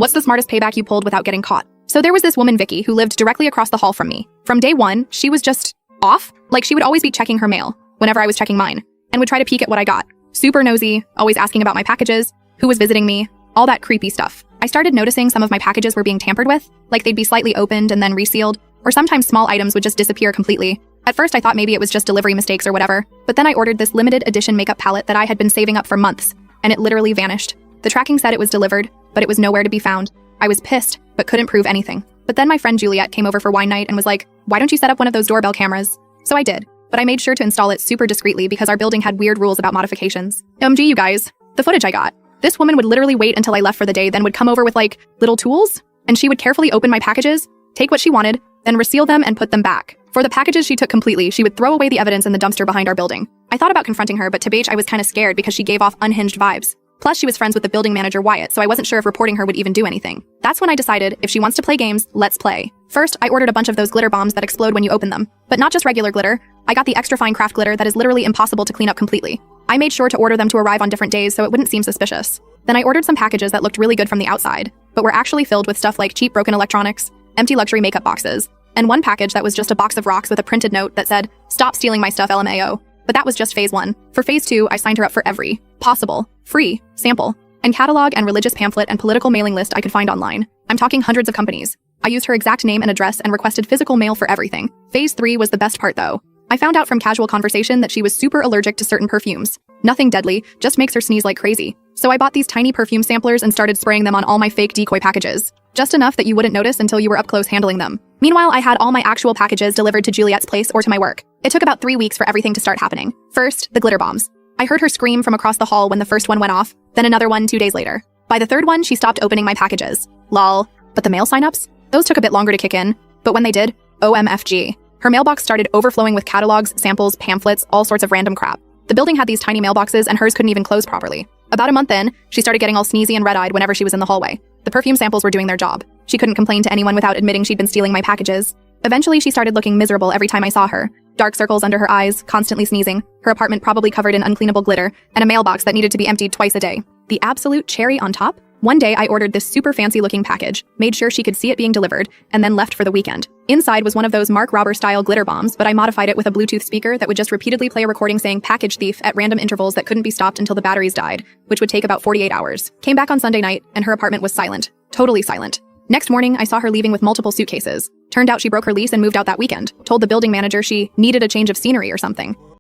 What's the smartest payback you pulled without getting caught? So there was this woman, Vicky, who lived directly across the hall from me. From day one, she was just off. Like, she would always be checking her mail whenever I was checking mine and would try to peek at what I got. Super nosy, always asking about my packages, who was visiting me, all that creepy stuff. I started noticing some of my packages were being tampered with, like they'd be slightly opened and then resealed, or sometimes small items would just disappear completely. At first, I thought maybe it was just delivery mistakes or whatever, but then I ordered this limited edition makeup palette that I had been saving up for months, and it literally vanished. The tracking said it was delivered, but it was nowhere to be found. I was pissed, but couldn't prove anything. But then my friend Juliet came over for wine night and was like, "Why don't you set up one of those doorbell cameras?" So I did, but I made sure to install it super discreetly because our building had weird rules about modifications. OMG, you guys, the footage I got. This woman would literally wait until I left for the day, then would come over with like little tools, and she would carefully open my packages, take what she wanted, then reseal them and put them back. For the packages she took completely, she would throw away the evidence in the dumpster behind our building. I thought about confronting her, but to Beige I was kind of scared because she gave off unhinged vibes. Plus, she was friends with the building manager, Wyatt, so I wasn't sure if reporting her would even do anything. That's when I decided, if she wants to play games, let's play. First, I ordered a bunch of those glitter bombs that explode when you open them. But not just regular glitter, I got the extra fine craft glitter that is literally impossible to clean up completely. I made sure to order them to arrive on different days so it wouldn't seem suspicious. Then I ordered some packages that looked really good from the outside, but were actually filled with stuff like cheap broken electronics, empty luxury makeup boxes, and one package that was just a box of rocks with a printed note that said, "Stop stealing my stuff, LMAO." But that was just phase 1. For phase 2, I signed her up for every possible, free, sample, and catalog and religious pamphlet and political mailing list I could find online. I'm talking hundreds of companies. I used her exact name and address and requested physical mail for everything. Phase 3 was the best part though. I found out from casual conversation that she was super allergic to certain perfumes. Nothing deadly, just makes her sneeze like crazy. So I bought these tiny perfume samplers and started spraying them on all my fake decoy packages. Just enough that you wouldn't notice until you were up close handling them. Meanwhile, I had all my actual packages delivered to Juliet's place or to my work. It took about 3 weeks for everything to start happening. First, the glitter bombs. I heard her scream from across the hall when the first one went off, then another one 2 days later. By the third one, she stopped opening my packages. Lol. But the mail signups? Those took a bit longer to kick in, but when they did, OMFG. Her mailbox started overflowing with catalogs, samples, pamphlets, all sorts of random crap. The building had these tiny mailboxes and hers couldn't even close properly. About a month in, she started getting all sneezy and red-eyed whenever she was in the hallway. The perfume samples were doing their job. She couldn't complain to anyone without admitting she'd been stealing my packages. Eventually, she started looking miserable every time I saw her. Dark circles under her eyes, constantly sneezing, her apartment probably covered in uncleanable glitter, and a mailbox that needed to be emptied twice a day. The absolute cherry on top? One day, I ordered this super fancy-looking package, made sure she could see it being delivered, and then left for the weekend. Inside was one of those Mark Robber-style glitter bombs, but I modified it with a Bluetooth speaker that would just repeatedly play a recording saying "package thief" at random intervals that couldn't be stopped until the batteries died, which would take about 48 hours. Came back on Sunday night, and her apartment was silent. Totally silent. Next morning, I saw her leaving with multiple suitcases. Turned out she broke her lease and moved out that weekend. Told the building manager she needed a change of scenery or something.